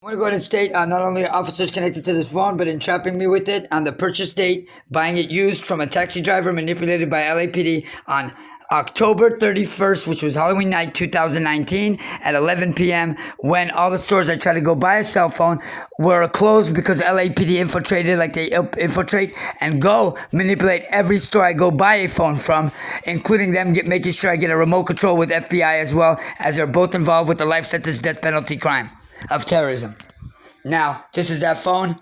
want to go ahead and state not only are officers connected to this phone, but entrapping me with it on the purchase date, buying it used from a taxi driver manipulated by LAPD on October 31st, which was Halloween night 2019 at 11 p.m. when all the stores I tried to go buy a cell phone were closed because LAPD infiltrated like they infiltrate and go manipulate every store I go buy a phone from, including them making sure I get a remote control with FBI as well, as they're both involved with the life sentence death penalty crime of terrorism. Now, this is that phone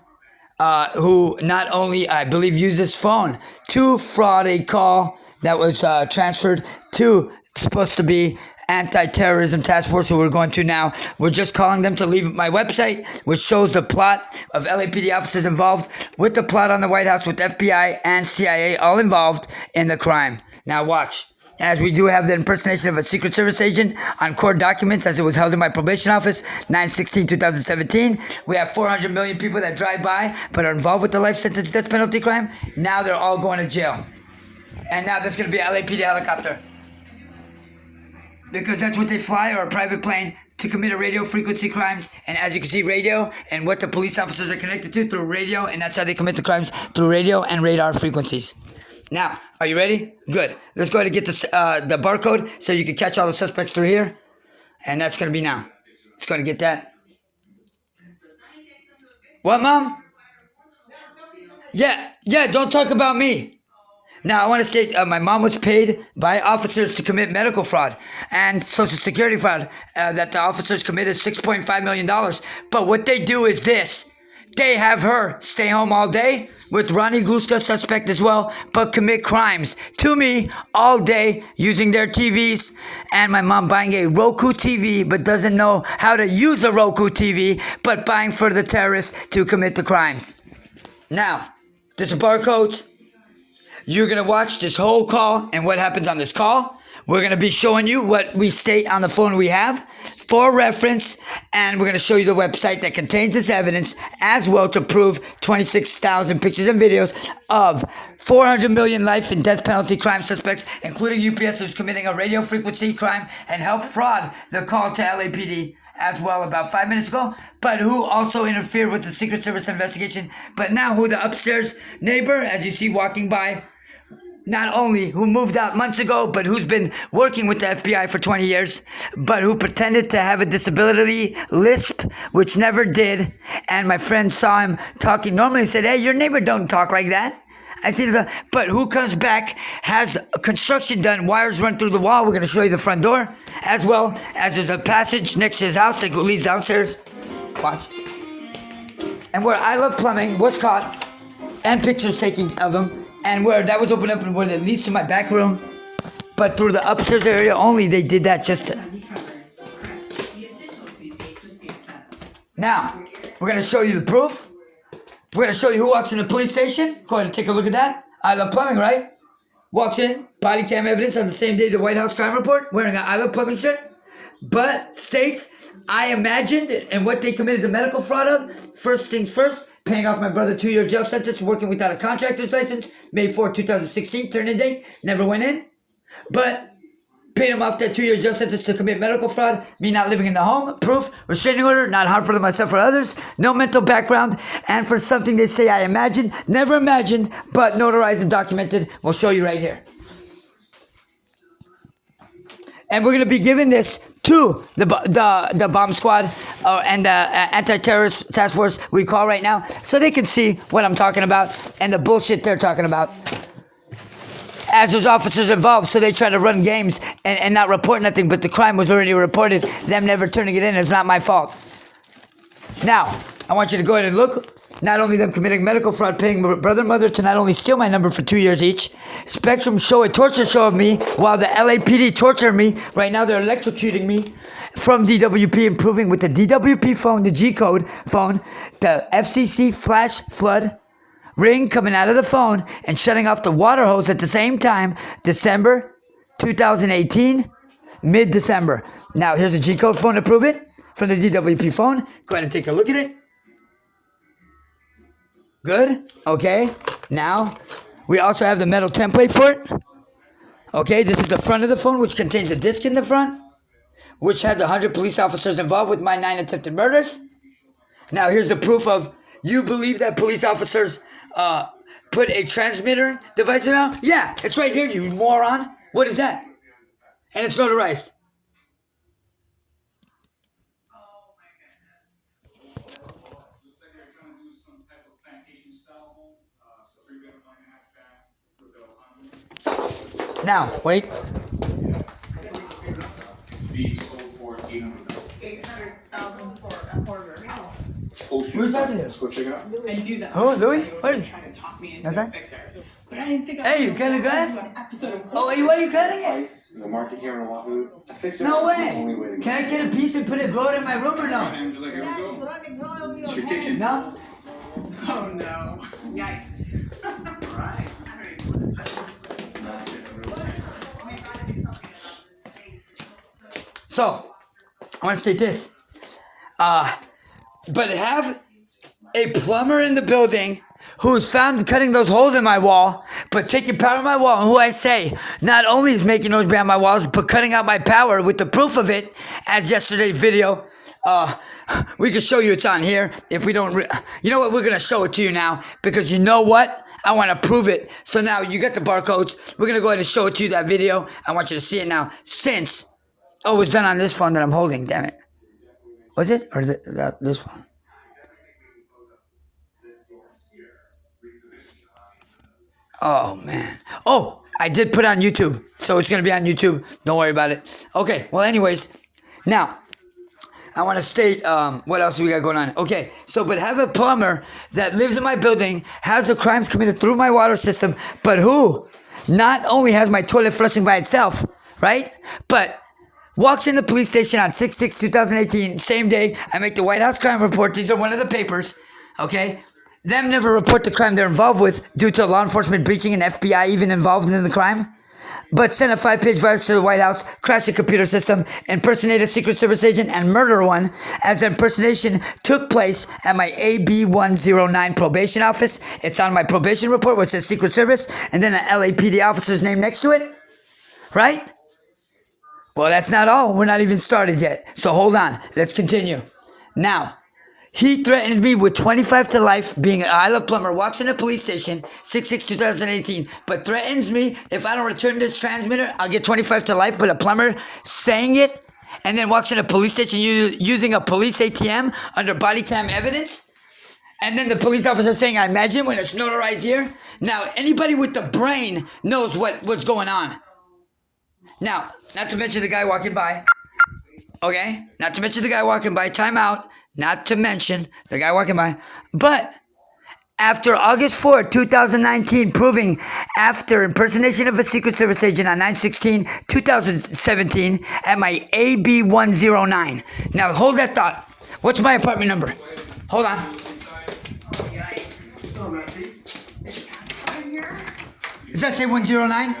who not only, I believe, used this phone to fraud a call that was transferred to supposed to be anti-terrorism task force, who we're going to now. We're just calling them to leave my website, which shows the plot of LAPD officers involved with the plot on the White House with FBI and CIA all involved in the crime. Now watch. As we do have the impersonation of a Secret Service agent on court documents as it was held in my probation office, 9/16/2017. We have 400 million people that drive by but are involved with the life sentence death penalty crime. Now they're all going to jail. And now there's going to be an LAPD helicopter. Because that's what they fly, or a private plane, to commit a radio frequency crimes. And as you can see, radio and what the police officers are connected to through radio, and that's how they commit the crimes, through radio and radar frequencies. Now, are you ready? Good. Let's go ahead and get this, the barcode so you can catch all the suspects through here. And that's going to be now. Let's go ahead and get that. What, Mom? Yeah, don't talk about me. Now, I want to state my mom was paid by officers to commit medical fraud and Social Security fraud that the officers committed $6.5 million. But what they do is this. They have her stay home all day with Ronnie Gluska, suspect as well, but commit crimes to me all day using their TVs. And my mom buying a Roku TV but doesn't know how to use a Roku TV, but buying for the terrorists to commit the crimes. Now, this is barcodes. You're going to watch this whole call and what happens on this call. We're going to be showing you what we state on the phone we have for reference, and we're going to show you the website that contains this evidence as well to prove 26,000 pictures and videos of 400 million life and death penalty crime suspects, including UPS, who's committing a radio frequency crime and helped fraud the call to LAPD as well about 5 minutes ago, but who also interfered with the Secret Service investigation, but now who the upstairs neighbor, as you see walking by, not only who moved out months ago, but who's been working with the FBI for 20 years, but who pretended to have a disability lisp, which never did. And my friend saw him talking normally and said, "Hey, your neighbor don't talk like that." I said, but who comes back, has construction done, wires run through the wall. We're going to show you the front door, as well as there's a passage next to his house that leads downstairs. Watch. And where I Love Plumbing was caught, and pictures taken of them, and where that was opened up and where it leads to my back room, but through the upstairs area only, they did that just to... Now, we're going to show you the proof. We're going to show you who walks in the police station. Go ahead and take a look at that. I Love Plumbing, right? Walks in, body cam evidence on the same day the White House crime report, wearing an I Love Plumbing shirt, but states, I imagined, and what they committed the medical fraud of, first things first, paying off my brother 2-year jail sentence, working without a contractor's license, May 4, 2016, turn-in date, never went in. But paid him off that 2-year jail sentence to commit medical fraud, me not living in the home, proof, restraining order, not harmful to myself or others, no mental background, and for something they say I imagined, never imagined, but notarized and documented. We'll show you right here. And we're going to be giving this to the bomb squad and the anti-terrorist task force we call right now, so they can see what I'm talking about and the bullshit they're talking about. As those officers involved, so they try to run games and not report nothing, but the crime was already reported. Them never turning it in is not my fault. Now, I want you to go ahead and look. Not only them committing medical fraud, paying my brother and mother to not only steal my number for 2 years each, Spectrum show a torture show of me while the LAPD torture me. Right now they're electrocuting me from DWP, improving with the DWP phone, the G-code phone, the FCC flash flood ring coming out of the phone and shutting off the water hose at the same time, December 2018, mid-December. Now here's a G-code phone to prove it from the DWP phone. Go ahead and take a look at it. Good. Okay. Now, we also have the metal template for it. Okay, this is the front of the phone, which contains a disc in the front, which had the 100 police officers involved with my 9 attempted murders. Now, here's the proof of you believe that police officers put a transmitter device around? Yeah, it's right here, you moron. What is that? And it's notarized. Now, wait. It's being sold for $800,000 for a quarter. Who's talking to? Let's go check it out. I knew that. Who, Louis? Where is he? Trying to talk me into That's a right. fixer. But I didn't think Hey, you cutting the grass? Episode Oh, why are you cutting it? The market here in Oahu. A fixer No is the only way. way to Can I get a piece and put it, grow it in my room or no? Angela, here we go. It's your kitchen. No? Oh no. Yikes. Right. So, I want to state this. But have a plumber in the building who's found cutting those holes in my wall, but taking power in my wall, and who I say not only is making noise behind my walls, but cutting out my power with the proof of it, as yesterday's video. We can show you it's on here. If we don't, you know what? We're going to show it to you now, because you know what? I want to prove it. So now you got the barcodes. We're going to go ahead and show it to you, that video. I want you to see it now, since, oh, it was done on this phone that I'm holding, damn it. Was it? Or this phone? Oh, man. Oh, I did put it on YouTube. So it's going to be on YouTube. Don't worry about it. Okay. Well, anyways. Now, I want to state what else we got going on. Okay. So, but have a plumber that lives in my building, has the crimes committed through my water system, but who not only has my toilet flushing by itself, right? But walks in the police station on 6/6/2018, same day I make the White House crime report. These are one of the papers, okay? Them never report the crime they're involved with due to law enforcement breaching and FBI even involved in the crime. But send a 5-page virus to the White House, crash the computer system, impersonate a Secret Service agent, and murder one, as the impersonation took place at my AB 109 probation office. It's on my probation report where it says Secret Service, and then an LAPD officer's name next to it, right? Well, that's not all. We're not even started yet. So hold on. Let's continue. Now, he threatened me with 25 to life, being an Isla plumber, walks in a police station, 6/6/2018, but threatens me if I don't return this transmitter, I'll get 25 to life. But a plumber saying it, and then walks in a police station using a police ATM under body cam evidence. And then the police officer saying, I imagine, when it's notarized here. Now, anybody with the brain knows what's going on. Now, not to mention the guy walking by. Okay? Not to mention the guy walking by. Time out. Not to mention the guy walking by. But after August 4, 2019, proving after impersonation of a Secret Service agent on 9/16/2017 at my AB 109. Now, hold that thought. What's my apartment number? Hold on. Does that say 109?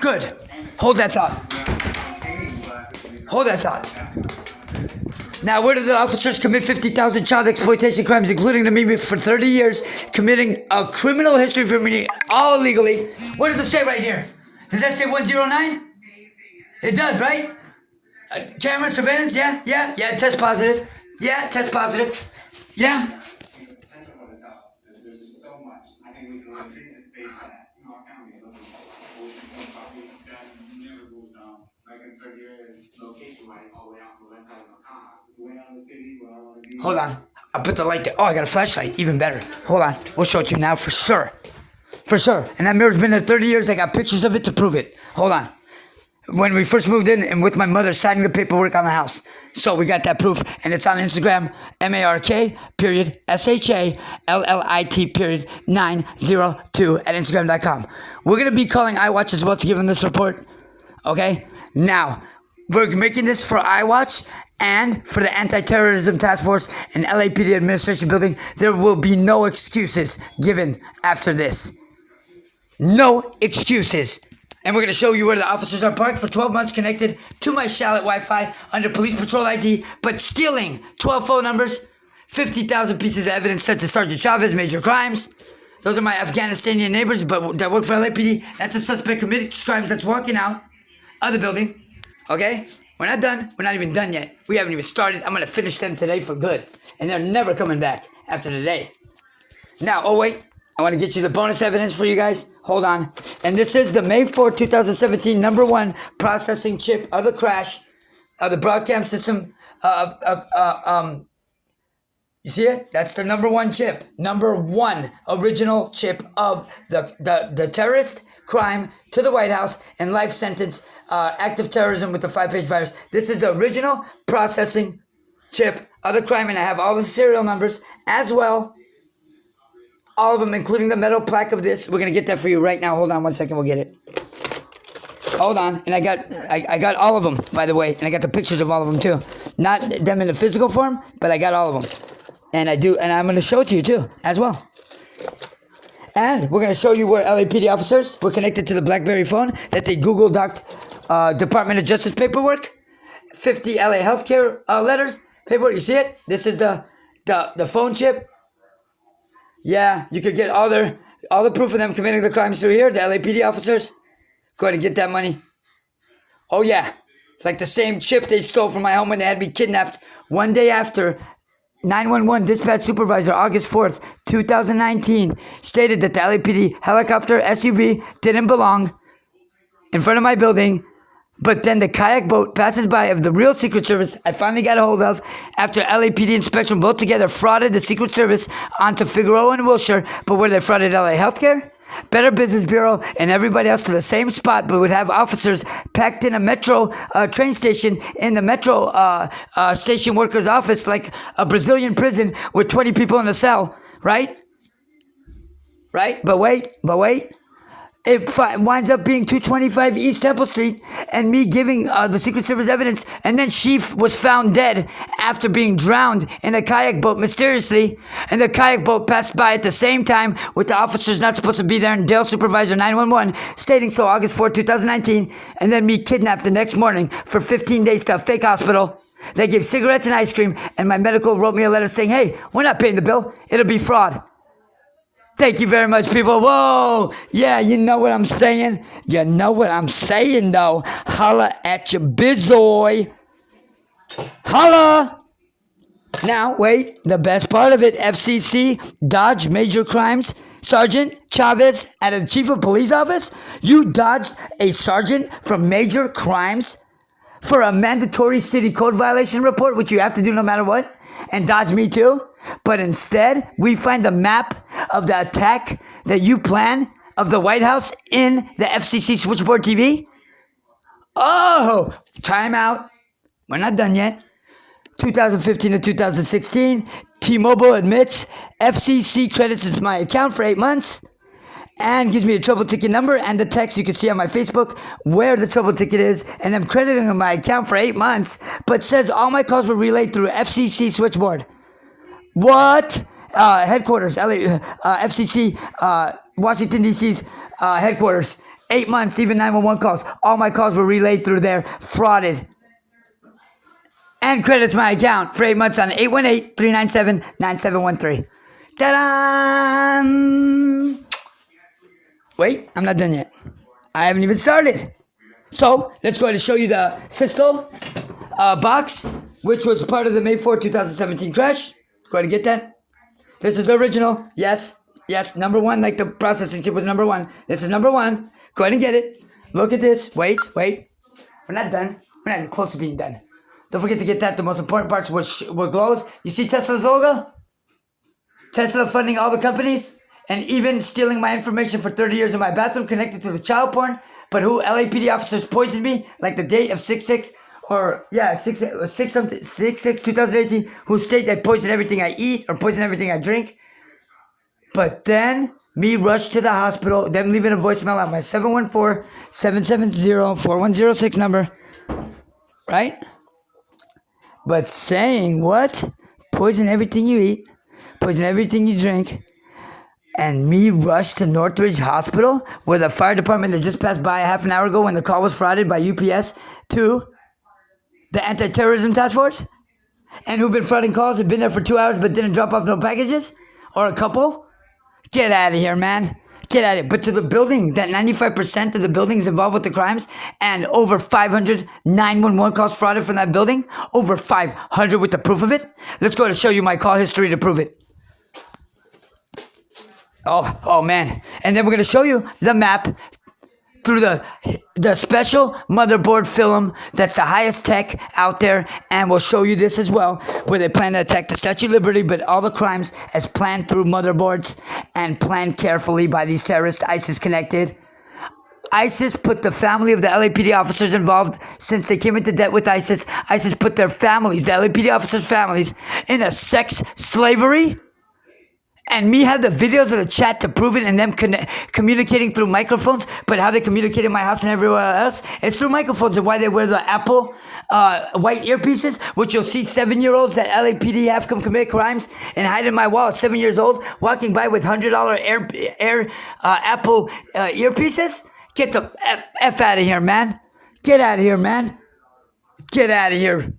Good. Hold that thought. Hold that thought. Now, where do the officers commit 50,000 child exploitation crimes, including to me for 30 years, committing a criminal history for me, all illegally? What does it say right here? Does that say 109? It does, right? Camera surveillance, yeah, test positive. Yeah, test positive. Yeah. Hold on. I'll put the light there. Oh, I got a flashlight. Even better. Hold on. We'll show it to you now for sure. For sure. And that mirror's been there 30 years. I got pictures of it to prove it. Hold on. When we first moved in and with my mother signing the paperwork on the house. So we got that proof. And it's on Instagram. MARK_SHALLIT_902 at Instagram.com. We're going to be calling iWatch as well to give them this report. Okay? Now, we're making this for iWatch and for the Anti-Terrorism Task Force and LAPD Administration Building. There will be no excuses given after this. No excuses. And we're going to show you where the officers are parked for 12 months connected to my Charlotte Wi-Fi under police patrol ID, but stealing 12 phone numbers, 50,000 pieces of evidence sent to Sergeant Chavez Major crimes. Those are my Afghanistani neighbors, but that work for LAPD. That's a suspect committed crimes that's walking out of the building. Okay? We're not done. We're not even done yet. We haven't even started. I'm going to finish them today for good. And they're never coming back after today. Now, oh wait. I want to get you the bonus evidence for you guys. Hold on. And this is the May 4, 2017 #1 processing chip of the crash of the broadcast system. You see it? That's the #1 chip. #1 original chip of the terrorist crime to the White House and life sentence, active terrorism with the 5-page virus. This is the original processing chip of the crime, and I have all the serial numbers as well. All of them, including the metal plaque of this. We're going to get that for you right now. Hold on one second. We'll get it. Hold on. And I got all of them, by the way. And I got the pictures of all of them, too. Not them in the physical form, but I got all of them. And I'm going to show it to you, too, as well. And we're going to show you where LAPD officers were connected to the BlackBerry phone that they Google doc'd Department of Justice paperwork. 50 LA healthcare letters. Paperwork. You see it? This is the phone chip. Yeah, you could get all the proof of them committing the crimes through here. The LAPD officers. Go ahead and get that money. Oh, yeah. It's like the same chip they stole from my home when they had me kidnapped. One day after, 911 dispatch supervisor, August 4th, 2019, stated that the LAPD helicopter SUV didn't belong in front of my building. But then the kayak boat passes by of the real Secret Service I finally got a hold of after LAPD and Spectrum both together frauded the Secret Service onto Figueroa and Wilshire, but where they frauded LA Healthcare, Better Business Bureau, and everybody else to the same spot, but would have officers packed in a metro train station in the metro station worker's office like a Brazilian prison with 20 people in a cell, right? Right? But wait. It winds up being 225 East Temple Street and me giving the Secret Service evidence. And then Sheaf was found dead after being drowned in a kayak boat mysteriously. And the kayak boat passed by at the same time with the officers not supposed to be there and Dale Supervisor 911 stating so August 4, 2019. And then me kidnapped the next morning for 15 days to a fake hospital. They gave cigarettes and ice cream. And my medical wrote me a letter saying, hey, we're not paying the bill. It'll be fraud. Thank you very much, people. Whoa. Yeah, you know what I'm saying? You know what I'm saying, though. Holla at your bizoy. Holla. Now, wait. The best part of it, FCC, Dodge Major Crimes. Sergeant Chavez at the Chief of Police Office. You dodged a sergeant from Major Crimes for a mandatory city code violation report, which you have to do no matter what, and dodge me too. But instead, we find the map of the attack that you plan of the White House in the FCC switchboard TV. Oh, time out. We're not done yet. 2015 to 2016, T-Mobile admits FCC credits my account for 8 months and gives me a trouble ticket number and the text you can see on my Facebook where the trouble ticket is, and I'm crediting my account for 8 months, but says all my calls were relayed through FCC switchboard. What? Headquarters, FCC, Washington, D.C.'s headquarters. 8 months, even 911 calls. All my calls were relayed through there, frauded. And credits my account for 8 months on 818-397-9713. Ta-da! Wait, I'm not done yet. I haven't even started. So, let's go ahead and show you the Cisco box, which was part of the May 4, 2017 crash. Go ahead and get that. This is the original. Yes, #1, like the processing chip was #1. This is #1. Go ahead and get it. Look at this. Wait. We're not done. We're not even close to being done. Don't forget to get that. The most important parts were glows. You see Tesla's logo? Tesla funding all the companies and even stealing my information for 30 years in my bathroom connected to the child porn. But who LAPD officers poisoned me like the date of 6/6 or 6/6/2018, who state they poison everything I eat or poison everything I drink. But then me rushed to the hospital, them leaving a voicemail on my 714-770-4106 number. Right? But saying what? Poison everything you eat, poison everything you drink. And me rushed to Northridge Hospital, where the fire department that just passed by a half an hour ago when the call was frauded by UPS to the anti-terrorism task force, and who've been frauding calls, have been there for 2 hours but didn't drop off no packages, or a couple. Get out of here, man. Get at it. But to the building, that 95% of the buildings involved with the crimes, and over 500 911 calls frauded from that building, over 500 with the proof of it. Let's go to show you my call history to prove it. Oh man. And then we're going to show you the map through the special motherboard film that's the highest tech out there, and we'll show you this as well, where they plan to attack the Statue of Liberty, but all the crimes as planned through motherboards and planned carefully by these terrorists, ISIS connected. ISIS put the family of the LAPD officers involved since they came into debt with ISIS. ISIS put their families, the LAPD officers' families, in a sex slavery. And me had the videos of the chat to prove it, and them communicating through microphones. But how they communicate in my house and everywhere else, it's through microphones, and why they wear the Apple white earpieces, which you'll see 7-year-olds that LAPD have come commit crimes and hide in my wall at 7 years old, walking by with $100 Apple earpieces. Get the F out of here, man. Get out of here, man. Get out of here.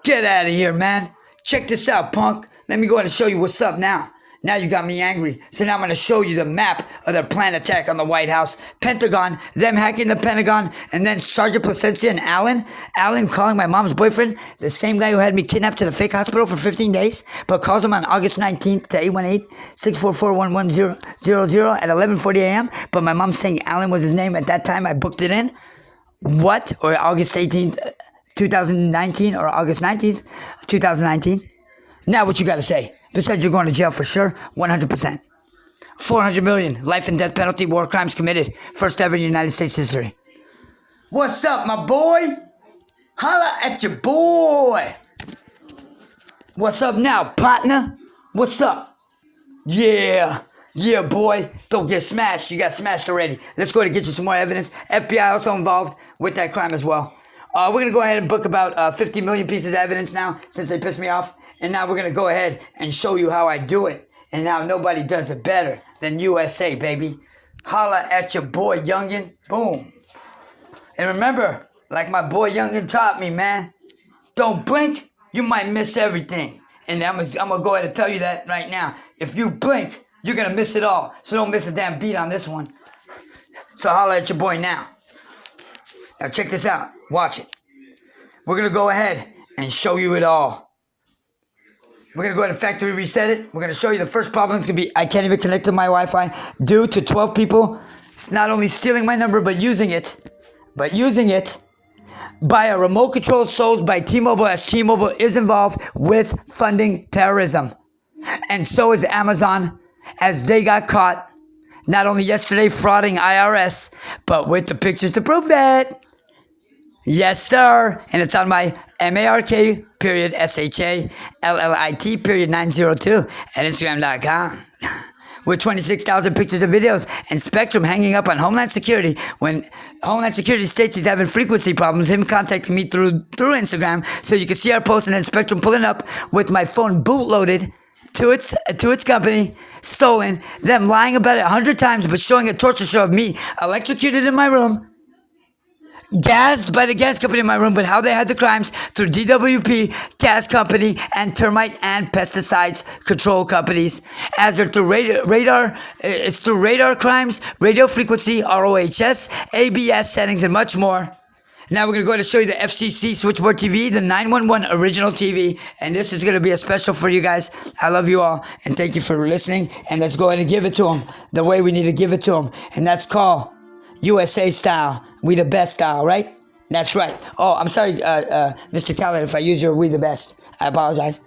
Get out of here, man. Check this out, punk. Let me go ahead and show you what's up now. Now you got me angry. So now I'm going to show you the map of their planned attack on the White House. Pentagon, them hacking the Pentagon, and then Sergeant Placencia and Alan calling my mom's boyfriend, the same guy who had me kidnapped to the fake hospital for 15 days, but calls him on August 19th to 818-644-1100 at 11:40 a.m. But my mom's saying Alan was his name at that time. I booked it in. What? Or August 18th, 2019, or August 19th, 2019. Now what you got to say? Besides, you're going to jail for sure, 100%. 400 million, life and death penalty, war crimes committed. First ever in United States history. What's up, my boy? Holla at your boy. What's up now, partner? What's up? Yeah, boy. Don't get smashed. You got smashed already. Let's go ahead and get you some more evidence. FBI also involved with that crime as well. We're going to go ahead and book about 50 million pieces of evidence now, since they pissed me off. And now we're going to go ahead and show you how I do it. And now nobody does it better than USA, baby. Holla at your boy, Youngin. Boom. And remember, like my boy Youngin taught me, man, don't blink, you might miss everything. And I'm going to go ahead and tell you that right now. If you blink, you're going to miss it all. So don't miss a damn beat on this one. So holla at your boy now. Now check this out. Watch it. We're going to go ahead and show you it all. We're going to go ahead and factory reset it. We're going to show you the first problem. It's going to be I can't even connect to my Wi-Fi due to 12 people not only stealing my number, but using it by a remote control sold by T-Mobile, as T-Mobile is involved with funding terrorism. And so is Amazon, as they got caught not only yesterday frauding IRS, but with the pictures to prove that. Yes, sir. And it's on my MARK.SHALLIT.902 at Instagram.com. With 26,000 pictures and videos, and Spectrum hanging up on Homeland Security when Homeland Security states he's having frequency problems, him contacting me through Instagram, so you can see our post, and then Spectrum pulling up with my phone bootloaded to its company, stolen, them lying about it 100 times, but showing a torture show of me electrocuted in my room, gassed by the gas company in my room, but how they had the crimes through DWP, gas company, and termite and pesticides control companies, as they're through radar, it's through radar crimes, radio frequency, ROHS, ABS settings, and much more. Now we're going to go ahead and show you the FCC Switchboard TV, the 911 original TV, and this is going to be a special for you guys. I love you all, and thank you for listening, and let's go ahead and give it to them the way we need to give it to them, and that's called USA style. We the best style, right? That's right. Oh, I'm sorry, Mr. Khaled, if I use your we the best. I apologize.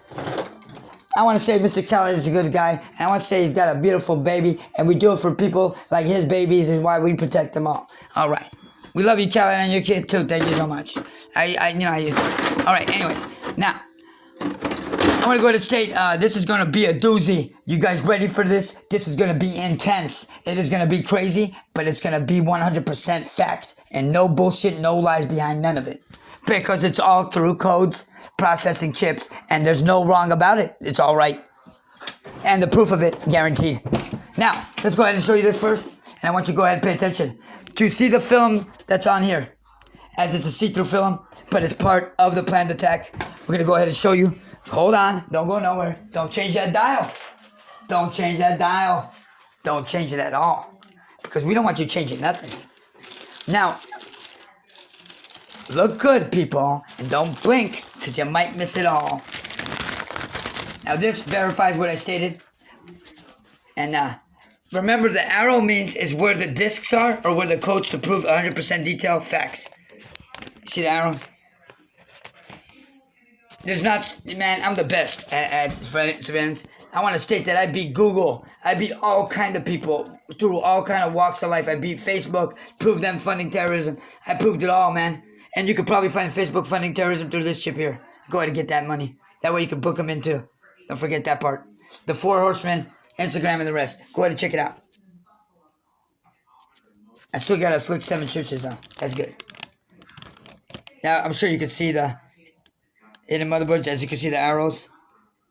I want to say Mr. Khaled is a good guy, and I want to say he's got a beautiful baby, and we do it for people like his babies, and why we protect them all. All right. We love you, Khaled, and your kid too. Thank you so much. All right, anyways. Now, I want to go to state, this is going to be a doozy. You guys ready for this? This is going to be intense. It is going to be crazy, but it's going to be 100% fact. And no bullshit, no lies behind none of it. Because it's all through codes, processing chips, and there's no wrong about it. It's all right. And the proof of it, guaranteed. Now, let's go ahead and show you this first. And I want you to go ahead and pay attention. To see the film that's on here, as it's a see-through film, but it's part of the planned attack. We're going to go ahead and show you. Hold on. Don't go nowhere. Don't change that dial. Don't change that dial. Don't change it at all. because we don't want you changing nothing. Now, look good, people, and don't blink, because you might miss it all. Now, this verifies what I stated. And remember, the arrow means is where the discs are or where the quotes to prove 100% detail facts. You see the arrows? There's not, man, I'm the best at surveillance. I want to state that I beat Google. I beat all kind of people through all kind of walks of life. I beat Facebook, proved them funding terrorism. I proved it all, man. And you could probably find Facebook funding terrorism through this chip here. Go ahead and get that money. That way you can book them in too. Don't forget that part. The 4 Horsemen, Instagram, and the rest. Go ahead and check it out. I still got to flick 7 churches though. That's good. Now, I'm sure you can see the hidden motherboards, as you can see the arrows.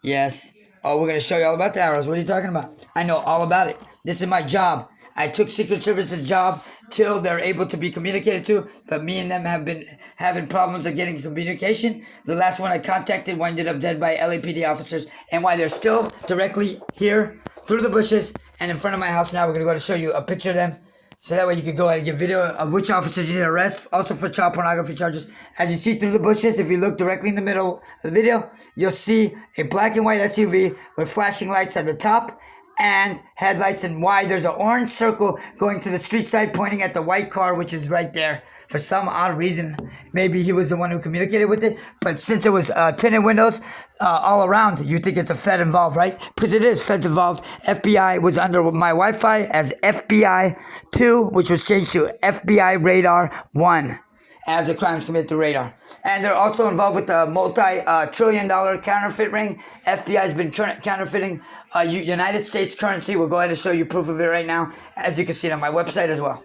Yes. Oh, we're going to show you all about the arrows. What are you talking about? I know all about it. This is my job. I took Secret Service's job till they're able to be communicated to, but me and them have been having problems of getting communication. The last one I contacted ended up dead by LAPD officers, and why they're still directly here through the bushes and in front of my house now. We're going to go to show you a picture of them. So that way you can go ahead and get video of which officers you need to arrest, also for child pornography charges. As you see through the bushes, if you look directly in the middle of the video, you'll see a black and white SUV with flashing lights at the top and headlights, and why there's an orange circle going to the street side pointing at the white car, which is right there. For some odd reason, maybe he was the one who communicated with it, but since it was tinted windows all around, you think it's a Fed involved, right? Because it is Feds involved. FBI was under my Wi-Fi as FBI 2, which was changed to FBI Radar 1 as the crimes committed through radar. And they're also involved with the multi-trillion-dollar counterfeit ring. FBI has been counterfeiting United States currency. We'll go ahead and show you proof of it right now, as you can see it on my website as well.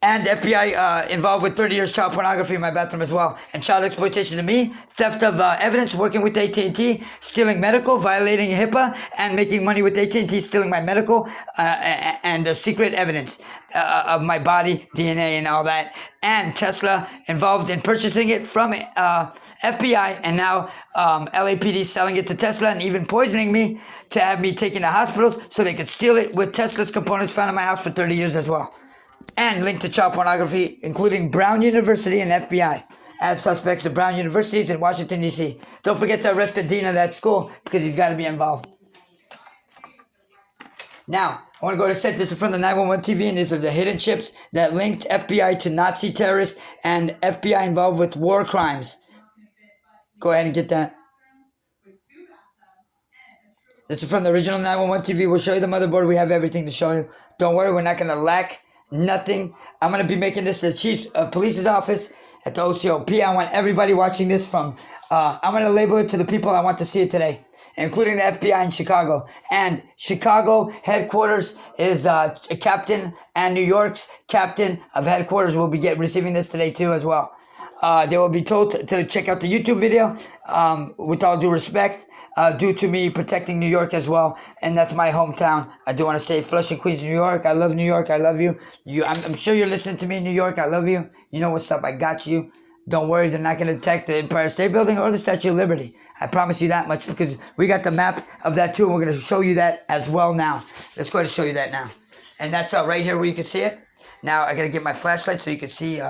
And FBI involved with 30 years child pornography in my bathroom as well. And child exploitation to me, theft of evidence, working with AT&T, stealing medical, violating HIPAA, and making money with AT&T, stealing my medical and secret evidence of my body, DNA, and all that. And Tesla involved in purchasing it from FBI, and now LAPD selling it to Tesla and even poisoning me to have me taken to hospitals so they could steal it with Tesla's components found in my house for 30 years as well. And linked to child pornography, including Brown University and FBI as suspects of Brown Universities in Washington, D.C. Don't forget to arrest the dean of that school because he's got to be involved. Now, I want to go to set. This is from the 911 TV, and these are the hidden chips that linked FBI to Nazi terrorists and FBI involved with war crimes. Go ahead and get that. This is from the original 911 TV. We'll show you the motherboard. We have everything to show you. Don't worry, we're not going to lack nothing. I'm going to be making this the chief of police's office at the OCOP. I want everybody watching this from, I'm going to label it to the people I want to see it today, including the FBI in Chicago. And Chicago headquarters is a captain, and New York's captain of headquarters will be receiving this today too as well. They will be told to check out the YouTube video, with all due respect, due to me protecting New York as well, and that's my hometown. I do want to stay Flushing, Queens, New York. I love New York. I love you. I'm sure you're listening to me in New York. I love you. You know what's up. I got you. Don't worry, they're not going to attack the Empire State Building or the Statue of Liberty. I promise you that much, because we got the map of that too, and we're going to show you that as well now. Let's go ahead and show you that now. And that's right here where you can see it. Now I got to get my flashlight so you can see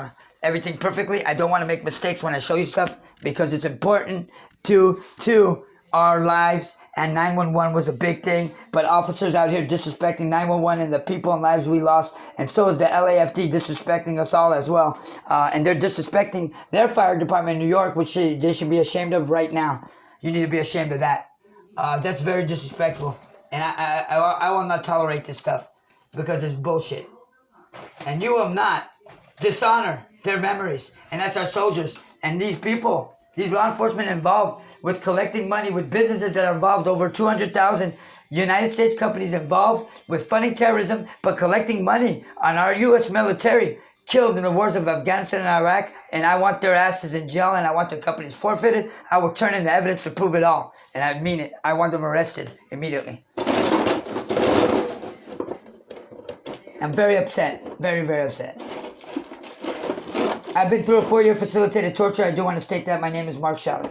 everything perfectly. I don't want to make mistakes when I show you stuff, because it's important to our lives, and 911 was a big thing, but officers out here disrespecting 911 and the people and lives we lost, and so is the LAFD disrespecting us all as well, and they're disrespecting their fire department in New York, which they should be ashamed of right now. You need to be ashamed of that. That's very disrespectful, and I will not tolerate this stuff, because it's bullshit, and you will not dishonor their memories, and that's our soldiers, and these people, these law enforcement involved with collecting money, with businesses that are involved, over 200,000 United States companies involved with funding terrorism, but collecting money on our U.S. military killed in the wars of Afghanistan and Iraq, and I want their asses in jail, and I want their companies forfeited. I will turn in the evidence to prove it all, and I mean it. I want them arrested immediately. I'm very upset, very, very upset. I've been through a 4-year facilitated torture. I do want to state that. My name is Mark Shalley.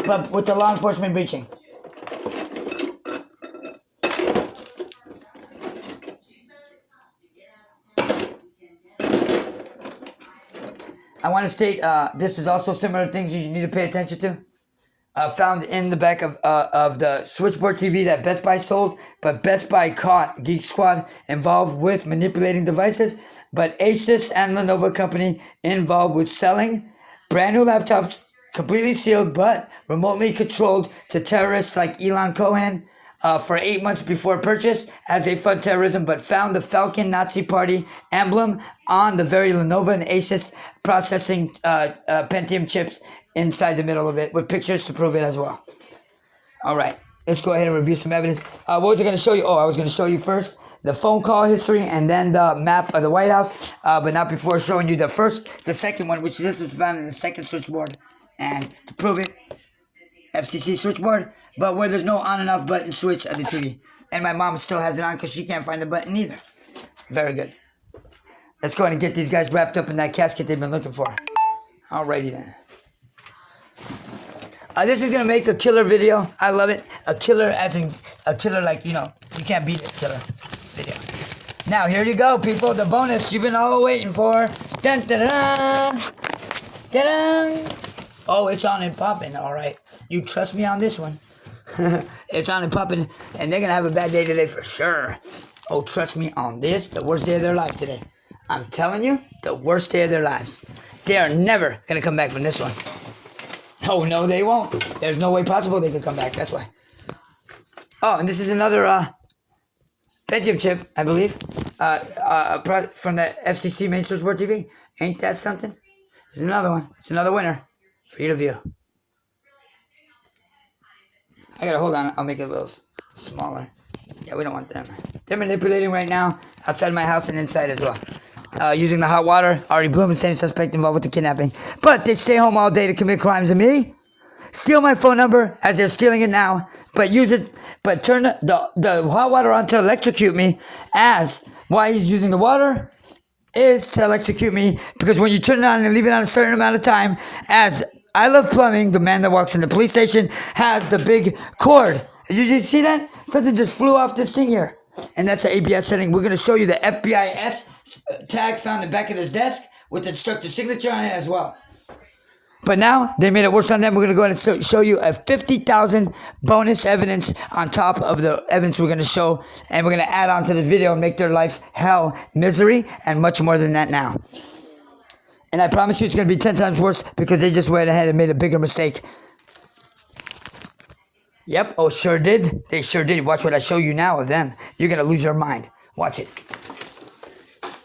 But with the law enforcement breaching. I want to state this is also similar things you need to pay attention to. Found in the back of the switchboard TV that Best Buy sold, but Best Buy caught Geek Squad involved with manipulating devices, but Asus and Lenovo company involved with selling brand new laptops, completely sealed but remotely controlled to terrorists like Elon Cohen for 8 months before purchase as they fund terrorism, but found the Falcon Nazi Party emblem on the very Lenovo and Asus processing Pentium chips inside the middle of it with pictures to prove it as well. All right, let's go ahead and review some evidence. What was I going to show you? Oh, I was going to show you first the phone call history and then the map of the White House, but not before showing you the second one, which this was found in the second switchboard. And to prove it, FCC switchboard, but where there's no on and off button switch of the TV. And my mom still has it on because she can't find the button either. Very good. Let's go ahead and get these guys wrapped up in that casket they've been looking for. Alrighty then. This is going to make a killer video. I love it. A killer as in a killer like, you can't beat it killer video. Now, here you go, people. The bonus you've been all waiting for. Dun, dun, dun, dun, dun. Oh, it's on and popping. All right. You trust me on this one. It's on and popping. And they're going to have a bad day today for sure. Oh, trust me on this. The worst day of their life today. I'm telling you, the worst day of their lives. They are never going to come back from this one. Oh, no, they won't. There's no way possible they could come back. That's why. Oh, and this is another Pentium chip, I believe, from the FCC main switchboard TV. Ain't that something? There's another one. It's another winner for you to view. I got to hold on. I'll make it a little smaller. Yeah, we don't want them. They're manipulating right now outside my house and inside as well. Using the hot water, already Bloom, same suspect involved with the kidnapping. But they stay home all day to commit crimes and me. Steal my phone number as they're stealing it now, but use it, but turn the hot water on to electrocute me as why he's using the water is to electrocute me because when you turn it on and leave it on a certain amount of time, as I Love Plumbing, the man that walks in the police station, has the big cord. Did you see that? Something just flew off this thing here. And that's an ABS setting. We're going to show you the FBIS tag found in the back of this desk with the instructor signature on it as well. But now, they made it worse on them. We're going to go ahead and show you a 50,000 bonus evidence on top of the evidence we're going to show. And we're going to add on to the video and make their life hell, misery, and much more than that now. And I promise you it's going to be 10 times worse because they just went ahead and made a bigger mistake. Yep, oh, sure did. They sure did. Watch what I show you now of them. You're going to lose your mind. Watch it.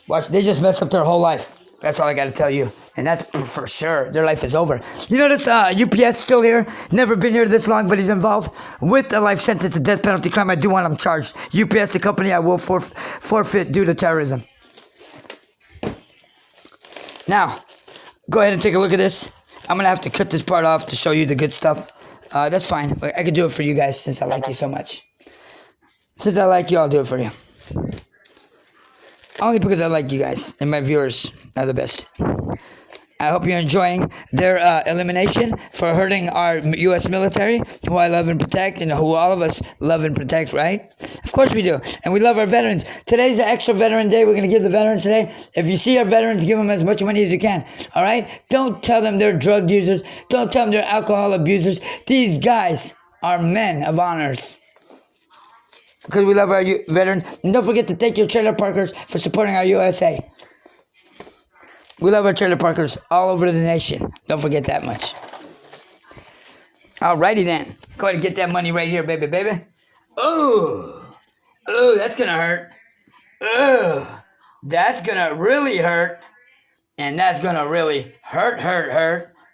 Watch, they just messed up their whole life. That's all I got to tell you. And that's for sure. Their life is over. You notice UPS still here. Never been here this long, but he's involved with a life sentence, a death penalty crime. I do want him charged. UPS, the company I will forfeit due to terrorism. Now, go ahead and take a look at this. I'm going to have to cut this part off to show you the good stuff. That's fine. I could do it for you guys since I like you so much. Since I like you, I'll do it for you. Only because I like you guys and my viewers are the best. I hope you're enjoying their elimination for hurting our U.S. military, who I love and protect, and who all of us love and protect, right? Of course we do. And we love our veterans. Today's an extra veteran day. We're going to give the veterans today. If you see our veterans, give them as much money as you can, all right? Don't tell them they're drug users. Don't tell them they're alcohol abusers. These guys are men of honors. Because we love our veterans. And don't forget to thank your trailer parkers for supporting our USA. We love our trailer parkers all over the nation. Don't forget that much. Alrighty then. Go ahead and get that money right here, baby, baby. Ooh. Ooh, that's going to hurt. Ooh. That's going to really hurt. And that's going to really hurt.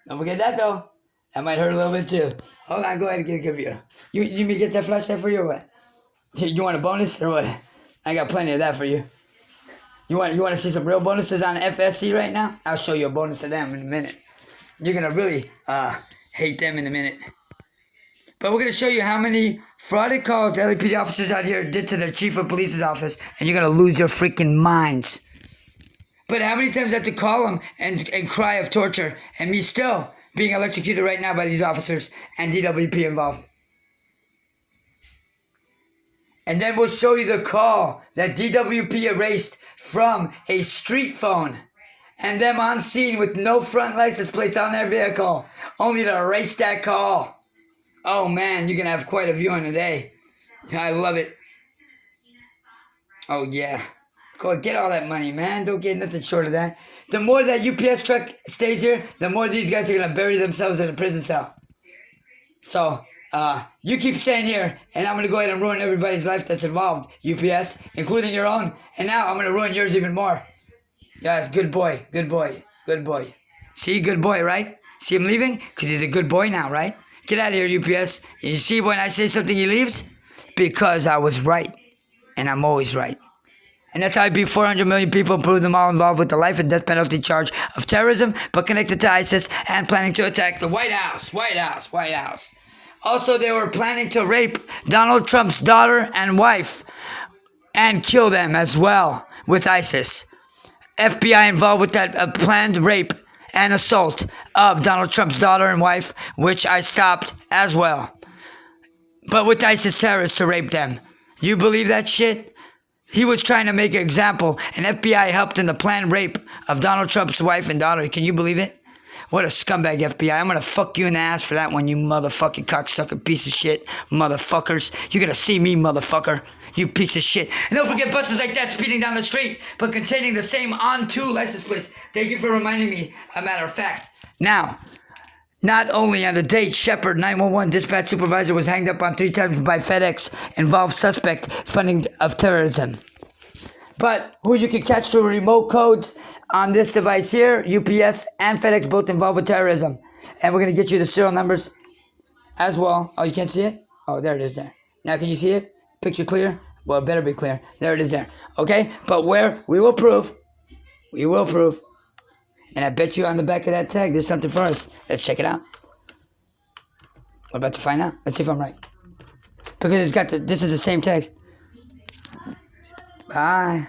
Don't forget that, though. That might hurt a little bit, too. Hold on. Go ahead and give you. You need me to get that flashlight for you or what? You want a bonus or what? I got plenty of that for you. You want to see some real bonuses on FSC right now? I'll show you a bonus of them in a minute. You're going to really hate them in a minute. But we're going to show you how many frauded calls LAPD officers out here did to their chief of police's office, and you're going to lose your freaking minds. But how many times I have to call them and cry of torture, and me still being electrocuted right now by these officers and DWP involved. And then we'll show you the call that DWP erased from a street phone and them on scene with no front license plates on their vehicle, only to erase that call. Oh man, you're gonna have quite a viewing today. I love it. Oh yeah. Go get all that money, man. Don't get nothing short of that. The more that UPS truck stays here, the more these guys are gonna bury themselves in a prison cell. So, you keep staying here, and I'm gonna go ahead and ruin everybody's life that's involved, UPS, including your own. And now I'm gonna ruin yours even more. Yeah, good boy, good boy, good boy. See, good boy, right? See him leaving? Because he's a good boy now, right? Get out of here, UPS. You see when I say something, he leaves? Because I was right, and I'm always right. And that's how I beat 400 million people and prove them all involved with the life and death penalty charge of terrorism, but connected to ISIS and planning to attack the White House. White House, White House. Also, they were planning to rape Donald Trump's daughter and wife and kill them as well with ISIS. FBI involved with that planned rape and assault of Donald Trump's daughter and wife, which I stopped as well. But with ISIS terrorists to rape them. You believe that shit? He was trying to make an example, and FBI helped in the planned rape of Donald Trump's wife and daughter. Can you believe it? What a scumbag FBI. I'm going to fuck you in the ass for that one, you motherfucking cocksucker piece of shit, motherfuckers. You're going to see me, motherfucker, you piece of shit. And don't forget buses like that speeding down the street, but containing the same on-to license plates. Thank you for reminding me, a matter of fact. Now, not only on the date, Shepard, 911 dispatch supervisor, was hanged up on 3 times by FedEx, involved suspect funding of terrorism. But who you can catch through remote codes on this device here, UPS and FedEx both involved with terrorism. And we're going to get you the serial numbers as well. Oh, you can't see it? Oh, there it is there. Now can you see it? Picture clear? Well, it better be clear. There it is there. Okay? But where? We will prove. We will prove. And I bet you on the back of that tag, there's something for us. Let's check it out. We're about to find out. Let's see if I'm right. Because it's got this is the same text. Bye.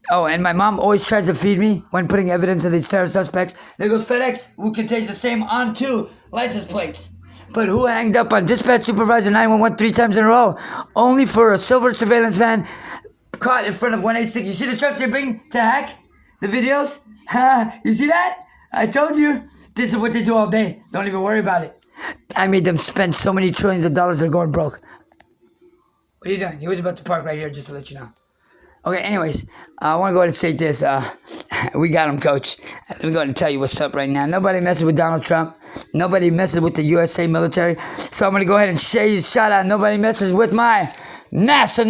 Oh, and my mom always tries to feed me when putting evidence of these terror suspects. There goes FedEx, who contains the same on-to license plates. But who hanged up on dispatch supervisor 911 3 times in a row, only for a silver surveillance van caught in front of 186. You see the trucks they bring to hack the videos? You see that? I told you. This is what they do all day. Don't even worry about it. I made them spend so many trillions of dollars they're going broke. What are you doing? He was about to park right here, just to let you know. Okay, anyways, I want to go ahead and say this. We got him, Coach. Let me go ahead and tell you what's up right now. Nobody messes with Donald Trump. Nobody messes with the USA military. So I'm going to go ahead and shout out. Nobody messes with my NASA.